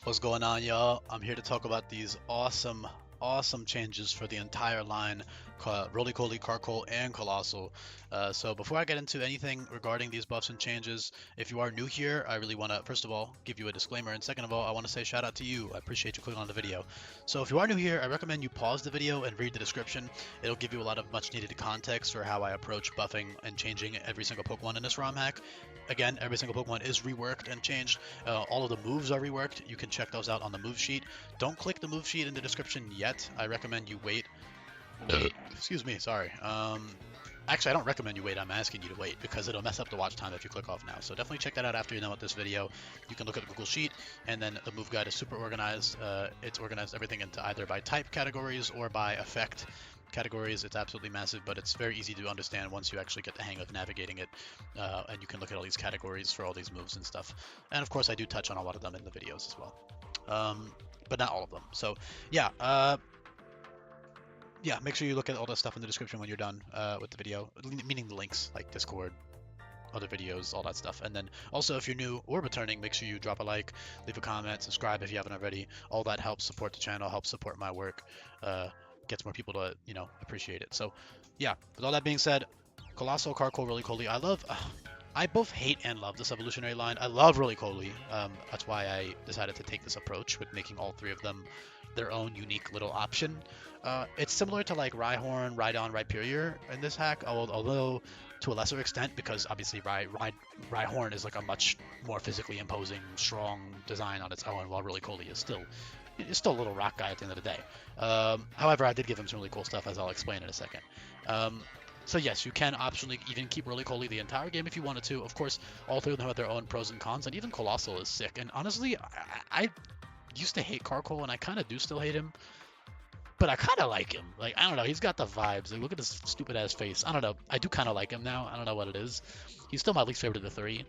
What's going on, y'all? I'm here to talk about these awesome changes for the entire line, Roly-Coly, Carcoal, and Coalossal. So before I get into anything regarding these buffs and changes, if you are new here, I really want to, first of all, give you a disclaimer, and second of all, I want to say shout out to you. I appreciate you clicking on the video. So if you are new here, I recommend you pause the video and read the description. It'll give you a lot of much needed context for how I approach buffing and changing every single Pokemon in this ROM hack. Again, every single Pokemon is reworked and changed. All of the moves are reworked. You can check those out on the move sheet. Don't click the move sheet in the description yet. I recommend you wait. Excuse me, sorry. Actually, I don't recommend you wait. I'm asking you to wait because it'll mess up the watch time if you click off now. So definitely check that out after you're done with this video. You can look at the Google Sheet, and then the move guide is super organized. It's organized everything into either by type categories or by effect categories. It's absolutely massive, but it's very easy to understand once you actually get the hang of navigating it. And you can look at all these categories for all these moves and stuff. And of course, I do touch on a lot of them in the videos as well, but not all of them. So yeah. Yeah, make sure you look at all the stuff in the description when you're done with the video, meaning the links like Discord, other videos, all that stuff. And then also, if you're new or returning, make sure you drop a like, leave a comment, subscribe if you haven't already. All that helps support the channel, helps support my work, gets more people to, appreciate it. So yeah, with all that being said, Coalossal, Carcoal, Roly-Coly, I both hate and love this evolutionary line. I love Roly-Coly. That's why I decided to take this approach with making all three of them their own unique little option. It's similar to like Rhyhorn, Rhydon, Rhyperior in this hack, although to a lesser extent, because obviously Rhyhorn is like a much more physically imposing, strong design on its own, while Roly-Coly is still a little rock guy at the end of the day. However, I did give him some really cool stuff, as I'll explain in a second. So yes, you can optionally even keep Roly-Coly the entire game if you wanted to. Of course, all three of them have their own pros and cons, and even Coalossal is sick. And honestly, I used to hate Carcoal, and I kind of do still hate him. But I kind of like him. Like, I don't know, he's got the vibes. Like, look at his stupid ass face. I don't know. I do kind of like him now. I don't know what it is. He's still my least favorite of the three.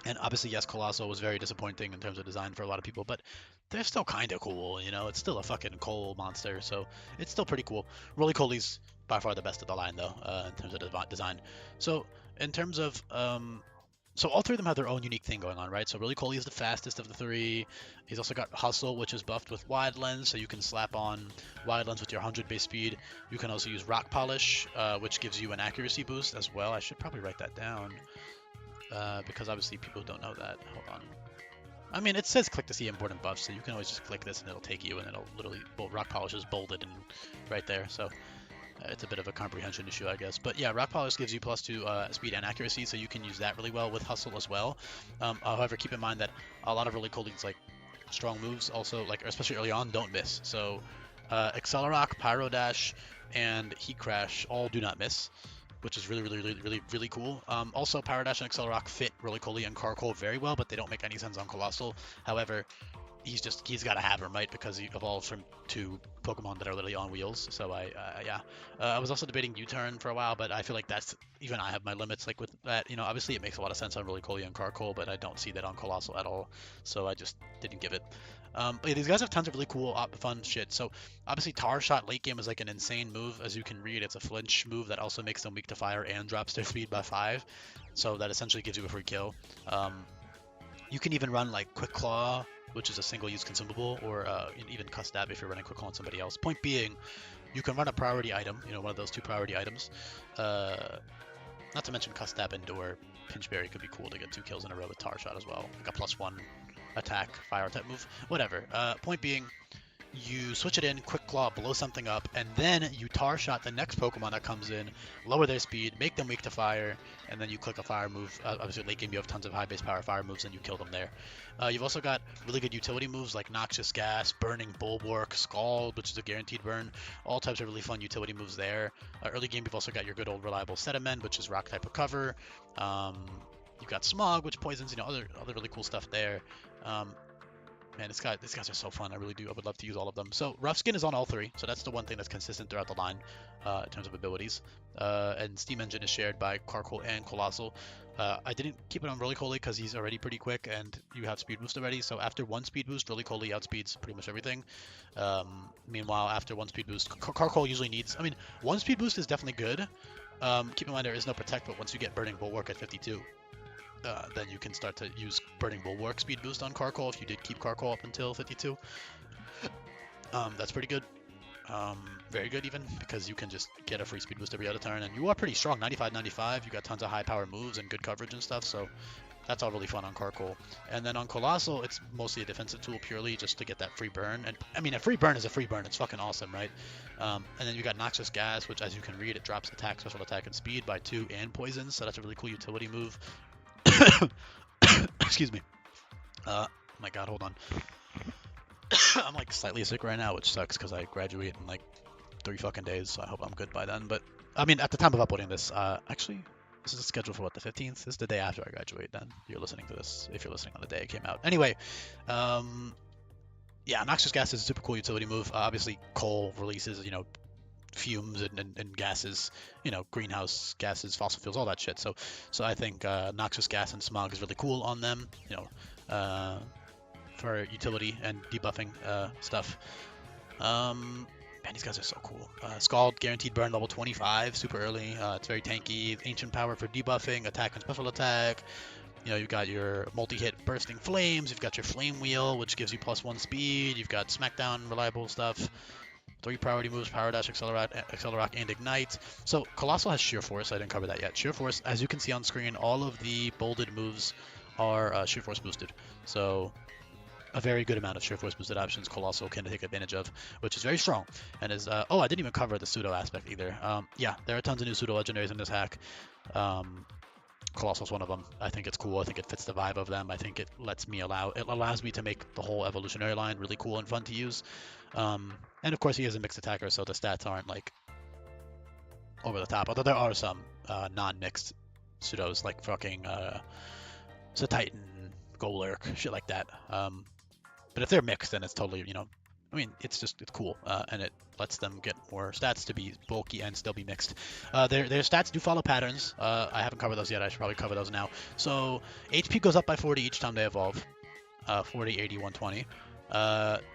And obviously, yes, Coalossal was very disappointing in terms of design for a lot of people, but they're still kind of cool, It's still a fucking coal monster, so it's still pretty cool. Roly-Coly's by far the best of the line, though, in terms of design. So, in terms of so all three of them have their own unique thing going on, right? So Roly-Coly is the fastest of the three. He's also got Hustle, which is buffed with Wide Lens, so you can slap on Wide Lens with your 100 base speed. You can also use Rock Polish, which gives you an accuracy boost as well. I should probably write that down, because obviously people don't know that. Hold on. I mean, it says click to see important buffs, so you can always just click this and it'll take you, and it'll literally, Rock Polish is bolded and right there, so it's a bit of a comprehension issue, I guess. But yeah, Rock Polish gives you +2 speed and accuracy, so you can use that really well with Hustle as well. However, keep in mind that a lot of Roly-Coly's like strong moves also, like especially early on, don't miss. So Accelerock, Pyro Dash, and Heat Crash all do not miss, which is really cool. Also, Pyro Dash and Accelerock fit Roly-Coly and Carcoal very well, but they don't make any sense on Coalossal. However, he's got to have him, right? Because he evolves from two Pokemon that are literally on wheels. So I was also debating U-turn for a while, but I feel like even I have my limits. Like with that, obviously it makes a lot of sense on Roly-Coly and Carcoal, but I don't see that on Coalossal at all. So I just didn't give it. But yeah, these guys have tons of really cool, fun shit. So obviously Tar Shot late game is like an insane move. As you can read, it's a flinch move that also makes them weak to fire and drops their speed by 5. So that essentially gives you a free kill. You can even run like Quick Claw, which is a single-use consumable, or even Cuss Stab if you're running Quick Claw on somebody else. Point being, you can run a priority item, one of those 2 priority items. Not to mention Cuss Stab and/or Pinch Berry could be cool to get 2 kills in a row with Tar Shot as well, like a +1 attack, fire type move, whatever. Point being, you switch it in, Quick Claw, blow something up, and then you Tar Shot the next Pokemon that comes in, lower their speed, make them weak to fire, and then you click a fire move. Obviously, late game you have tons of high base power fire moves, and you kill them there. You've also got really good utility moves like Noxious Gas, Burning Bulwark, Scald, which is a guaranteed burn. All types of really fun utility moves there. Early game, you've also got your good old reliable Sediment, which is rock type recover. You've got Smog, which poisons, other really cool stuff there. Man, these guys are so fun. I would love to use all of them. So Rough Skin is on all 3, so that's the one thing that's consistent throughout the line in terms of abilities. And Steam Engine is shared by Carcoal and Coalossal. I didn't keep it on Roly-Coly because he's already pretty quick and you have speed boost already. So after 1 speed boost, Roly-Coly outspeeds pretty much everything. Meanwhile, after 1 speed boost, Carcoal usually needs... 1 speed boost is definitely good. Keep in mind there is no Protect, but once you get Burning Bulwark at 52, then you can start to use Burning Bulwark speed boost on Carcoal if you did keep Carcoal up until 52. That's pretty good. Very good even, because you can just get a free speed boost every other turn, and you are pretty strong, 95-95. You got tons of high power moves and good coverage and stuff, so that's all really fun on Carcoal. And then on Coalossal, it's mostly a defensive tool purely just to get that free burn. And I mean, a free burn is a free burn. It's fucking awesome, right? And then you got Noxious Gas, which, as you can read, it drops attack, special attack, and speed by 2 and poison. So that's a really cool utility move. Excuse me. Oh my god, hold on. I'm like slightly sick right now, which sucks because I graduate in like 3 fucking days. So I hope I'm good by then. But I mean, at the time of uploading this, actually. This is scheduled for what, the 15th? This is the day after I graduate, then. You're listening to this, if you're listening on the day it came out. Anyway, yeah, Noxious Gas is a super cool utility move. Obviously, coal releases, you know, fumes and gases, you know, greenhouse gases, fossil fuels, all that shit. So I think Noxious Gas and Smog is really cool on them, you know, for utility and debuffing stuff. Man, these guys are so cool. Scald, guaranteed burn level 25, super early. It's very tanky. Ancient power for debuffing, attack and special attack. You know, you've got your multi-hit bursting flames. You've got your flame wheel, which gives you +1 speed. You've got smackdown, reliable stuff. 3 priority moves, power dash, accelerock, and ignite. So Coalossal has sheer force. I didn't cover that yet. Sheer force, as you can see on screen, all of the bolded moves are sheer force boosted. So a very good amount of sheer force boosted options Coalossal can take advantage of, which is very strong. And is oh, I didn't even cover the pseudo aspect either. Yeah, there are tons of new pseudo legendaries in this hack. Coalossal's one of them. I think it's cool. I think it fits the vibe of them. I think it allows me to make the whole evolutionary line really cool and fun to use. And of course he is a mixed attacker, so the stats aren't like over the top. Although there are some non-mixed pseudos like fucking Titan, Golurk, shit like that. But if they're mixed, then it's totally, you know, I mean, it's cool, and it lets them get more stats to be bulky and still be mixed. Their stats do follow patterns. I haven't covered those yet. I should probably cover those now. So HP goes up by 40 each time they evolve. 40, 80, 120.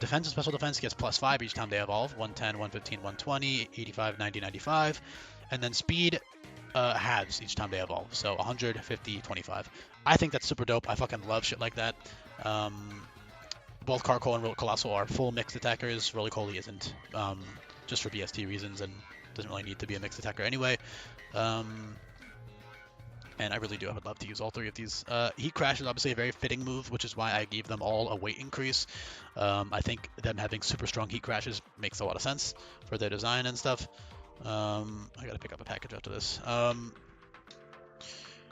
Defense and special defense gets +5 each time they evolve. 110, 115, 120, 85, 90, 95. And then speed halves each time they evolve. So 100, 50, 25. I think that's super dope. I fucking love shit like that. Both Carcoal and Coalossal are full mixed attackers. Roly-Coly isn't, just for BST reasons, and doesn't really need to be a mixed attacker anyway. And I really do. I would love to use all 3 of these. Heat Crash is obviously a very fitting move, which is why I gave them all a weight increase. I think them having super strong Heat Crashes makes a lot of sense for their design and stuff. I gotta pick up a package after this.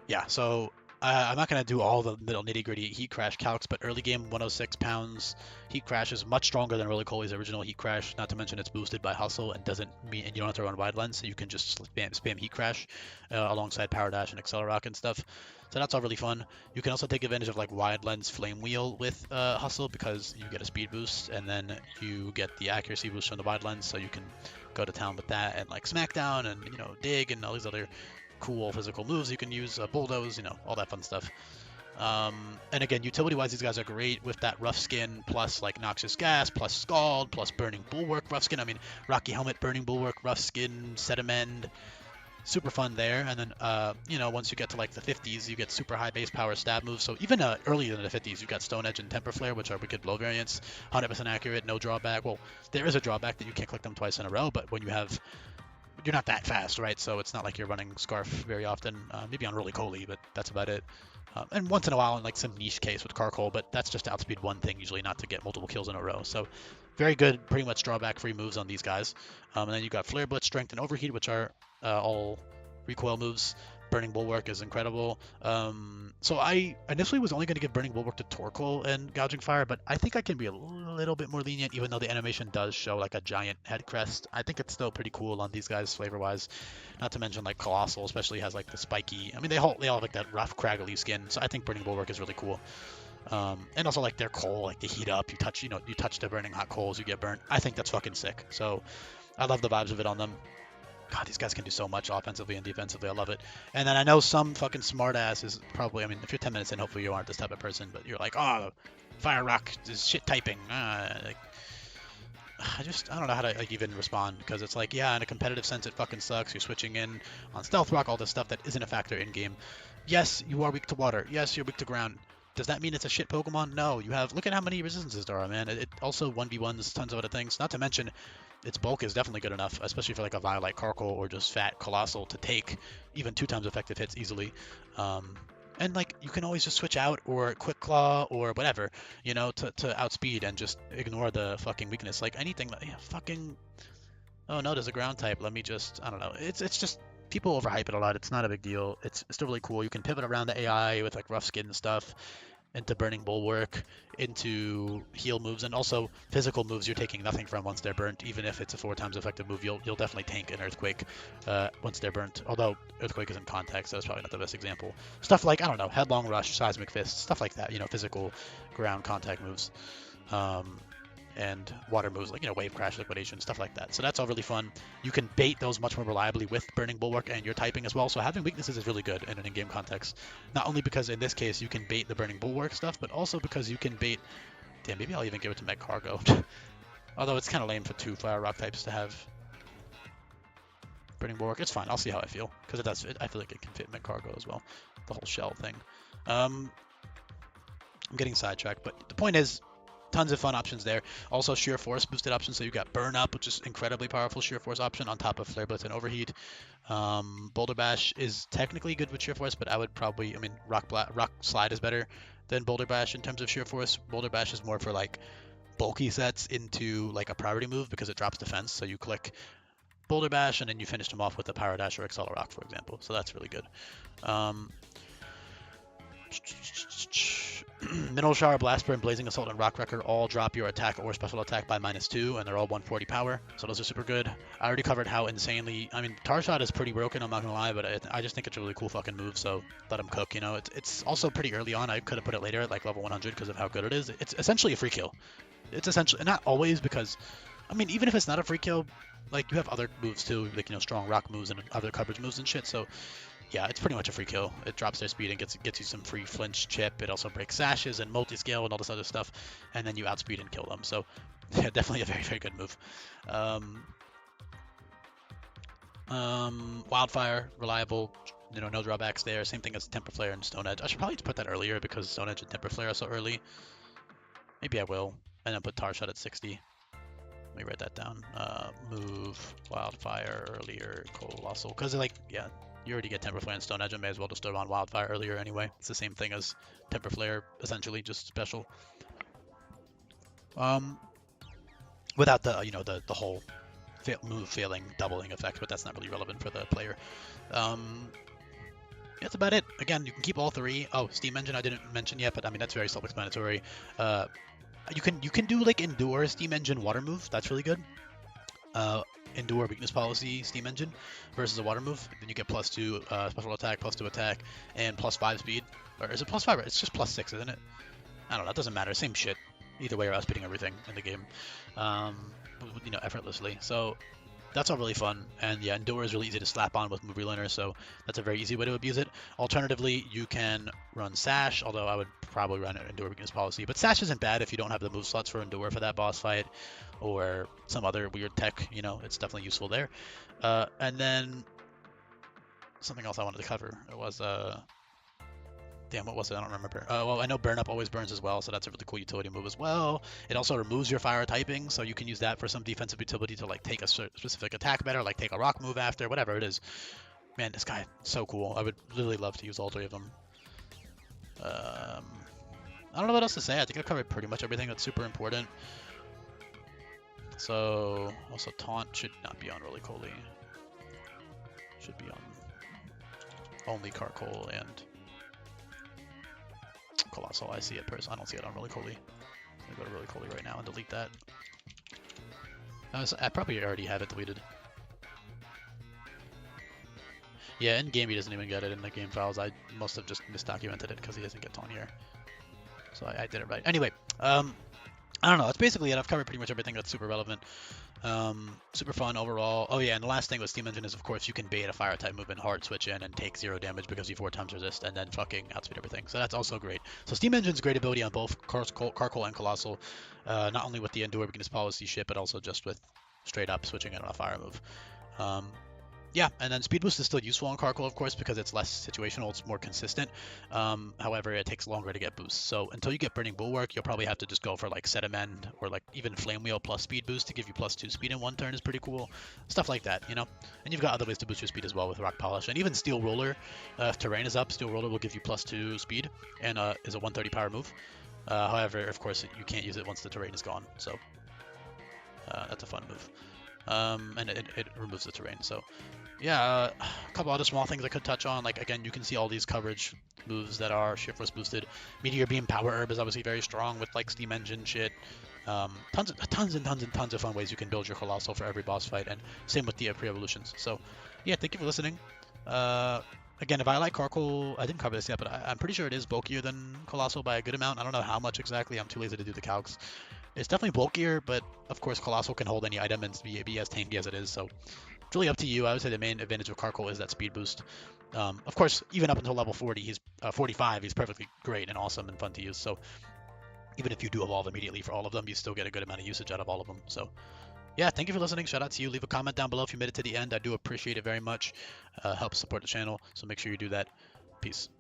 Yeah, so I'm not going to do all the middle nitty-gritty Heat Crash calcs, but early game 106 pounds Heat Crash is much stronger than Roly-Coly's original Heat Crash, not to mention it's boosted by Hustle and and you don't have to run Wide Lens, so you can just spam Heat Crash alongside Power Dash and Accelerock and stuff. So that's all really fun. You can also take advantage of like Wide Lens Flame Wheel with Hustle because you get a speed boost, and then you get the accuracy boost from the Wide Lens, so you can go to town with that and like Smackdown and, you know, Dig and all these other cool physical moves you can use, bulldoze, you know, all that fun stuff. And again, utility wise, these guys are great with that rough skin plus like Noxious Gas plus Scald plus Burning Bulwark rough skin. I mean, Rocky Helmet, Burning Bulwark, rough skin, Sediment, super fun there. And then you know, once you get to like the 50s, you get super high base power stab moves. So even earlier than the 50s, you've got Stone Edge and Temper Flare, which are wicked blow variants, 100% accurate, no drawback. Well, there is a drawback that you can't click them twice in a row, but when you're not that fast, right? So it's not like you're running Scarf very often. Maybe on Roly-Coly, but that's about it. And once in a while in like some niche case with Carcoal, but that's just to outspeed one thing, usually not to get multiple kills in a row. So very good, pretty much drawback free moves on these guys. And then you got Flare Blitz, Strength, and Overheat, which are all recoil moves. Burning Bulwark is incredible. So I initially was only going to give Burning Bulwark to Torkoal and Gouging Fire, but I think I can be a little bit more lenient, even though the animation does show like a giant head crest. I think it's still pretty cool on these guys flavor-wise. Not to mention like Coalossal especially has like the spiky. I mean, they all have like that rough, craggly skin. So I think Burning Bulwark is really cool. And also like their coal, like they heat up. You touch the burning hot coals, you get burnt. I think that's fucking sick. So I love the vibes of it on them. God, these guys can do so much offensively and defensively. I love it. And then I know some fucking smartass is probably, I mean, if you're 10 minutes in, hopefully you aren't this type of person, but you're like, oh, Fire Rock is shit typing. Like, I don't know how to like, even respond, because it's like, yeah, in a competitive sense, it fucking sucks. You're switching in on Stealth Rock, all this stuff that isn't a factor in game. Yes, you are weak to water. Yes, you're weak to ground. Does that mean it's a shit Pokemon? No, you have. Look at how many resistances there are, man. It also 1v1s tons of other things. Not to mention, its bulk is definitely good enough, especially for like a Vile like Carkol or just fat Coalossal to take even 2 times effective hits easily. Um, and like you can always just switch out or Quick Claw or whatever, you know, to outspeed and just ignore the fucking weakness. Like anything that yeah, fucking. Oh no, there's a ground type. Let me just. I don't know. It's just people overhype it a lot. It's not a big deal. It's still really cool. You can pivot around the AI with like rough skin and stuff into Burning Bulwark, into heal moves, and also physical moves you're taking nothing from once they're burnt. Even if it's a 4 times effective move, you'll definitely tank an Earthquake once they're burnt. Although Earthquake is in context, so that's probably not the best example. Stuff like I don't know, Headlong Rush, Seismic Fist, stuff like that. You know, physical ground contact moves. Um, and water moves like wave crash liquidation stuff like that, so that's all really fun. You can bait those much more reliably with burning bulwark and your typing as well, so having weaknesses is really good in an in-game context, not only because in this case you can bait the burning bulwark stuff, but also because you can bait damn, maybe I'll even give it to Meg Cargo. Although it's kind of lame for 2 fire rock types to have burning bulwark. It's fine, I'll see how I feel, because it does fit. I feel like it can fit Meg Cargo as well, the whole shell thing. I'm getting sidetracked, but the point is tons of fun options there. Also, Sheer Force boosted options. So you got Burn Up, which is incredibly powerful Sheer Force option on top of Flare Blitz and Overheat. Boulder Bash is technically good with Sheer Force, but I would probably, I mean, Rock Slide is better than Boulder Bash in terms of Sheer Force. Boulder Bash is more for like bulky sets into like a priority move because it drops defense. So you click Boulder Bash and then you finish them off with a Power Dash or Accelerock, Rock, for example. So that's really good. Mineral Shower, Blast Burn, Blazing Assault, and Rock Wrecker all drop your attack or special attack by -2, and they're all 140 power, so those are super good. I already covered how insanely, I mean, Tar Shot is pretty broken, I'm not gonna lie, but I just think it's a really cool fucking move, so let him cook, you know. It's also pretty early on. I could have put it later at like level 100 because of how good it is. It's essentially a free kill. It's essentially, not always, because, I mean, even if it's not a free kill, like, you have other moves too, like, strong rock moves and other coverage moves and shit, so yeah, it's pretty much a free kill. It drops their speed and gets you some free flinch chip. It also breaks sashes and multi-scale and all this other stuff, and then you outspeed and kill them. So yeah, definitely a very, very good move. Wildfire, reliable, no drawbacks there. Same thing as Temper Flare and Stone Edge. I should probably put that earlier because Stone Edge and Temper Flare are so early. Maybe I will. And then put Tar Shot at 60. Let me write that down. Move Wildfire earlier, Coalossal. Because, like, yeah, you already get Temper Flare and Stone Edge. I may as well just throw on Wildfire earlier anyway. It's the same thing as Temper Flare, essentially, just special. Without the, the whole move failing doubling effect, but that's not really relevant for the player. That's about it. Again, you can keep all 3. Oh, Steam Engine I didn't mention yet, but I mean, that's very self-explanatory. You can do like Endure Steam Engine water move. That's really good. Endure weakness policy Steam Engine versus a water move. Then you get +2 special attack, +2 attack, and +5 speed. Or is it +5? It's just +6, isn't it? I don't know. It doesn't matter. Same shit. Either way, you're outspeeding everything in the game, effortlessly. So that's all really fun. And yeah, Endure is really easy to slap on with Move Relearner, so that's a very easy way to abuse it. Alternatively, you can run Sash, although I would probably run Endure weakness policy. But Sash isn't bad if you don't have the move slots for Endure for that boss fight, or some other weird tech, it's definitely useful there. And then something else I wanted to cover. It was damn, what was it? I don't remember. Well, I know Burn Up always burns as well, so that's a really cool utility move as well. It also removes your fire typing, so you can use that for some defensive utility to like take a specific attack better, like take a rock move after, whatever it is. Man, this guy, so cool. I would really love to use all 3 of them. I don't know what else to say. I think I covered pretty much everything that's super important. So, also Taunt should not be on Roly-Coly. Should be on only Carkol and Coalossal. I see it I don't see it on Roly-Coly. I'm gonna go to Roly-Coly right now and delete that. I probably already have it deleted. Yeah, in game he doesn't even get it in the game files. I must have just misdocumented it because he doesn't get on here. So I did it right. Anyway, I don't know. That's basically it. I've covered pretty much everything that's super relevant. Super fun overall. Oh yeah, and the last thing with Steam Engine is, of course, you can bait a fire type move and hard switch in and take 0 damage because you 4 times resist and then fucking outspeed everything. So that's also great. So Steam Engine's great ability on both Carkol and Coalossal, not only with the Endure weakness policy shit, but also just with straight up switching in on a fire move. Yeah, and then speed boost is still useful on Carcoal, of course, because it's less situational, it's more consistent. However, it takes longer to get boosts. So until you get Burning Bulwark, you'll probably have to just go for like Sediment or like even Flame Wheel plus speed boost to give you +2 speed in one turn is pretty cool. Stuff like that, you know? And you've got other ways to boost your speed as well with Rock Polish. And even Steel Roller, if terrain is up, Steel Roller will give you +2 speed and is a 130 power move. However, of course, you can't use it once the terrain is gone. So that's a fun move. And it removes the terrain. So yeah, a couple other small things I could touch on. Like again, you can see all these coverage moves that are Shift Force boosted. Meteor Beam Power Herb is obviously very strong with like Steam Engine shit. Tons of fun ways you can build your Coalossal for every boss fight, and same with the pre-evolutions. So yeah, thank you for listening. Again, if I like Carcoal, I didn't cover this yet, but I'm pretty sure it is bulkier than Coalossal by a good amount. I don't know how much exactly. I'm too lazy to do the calcs. It's definitely bulkier, but of course Coalossal can hold any item and be as tanky as it is. So it's really up to you. I would say the main advantage of Carcoal is that speed boost. Of course, even up until level 40, he's 45, he's perfectly great and awesome and fun to use. So even if you do evolve immediately for all of them, you still get a good amount of usage out of all of them. So yeah, thank you for listening. Shout out to you. Leave a comment down below if you made it to the end. I do appreciate it very much. Helps support the channel, so make sure you do that. Peace.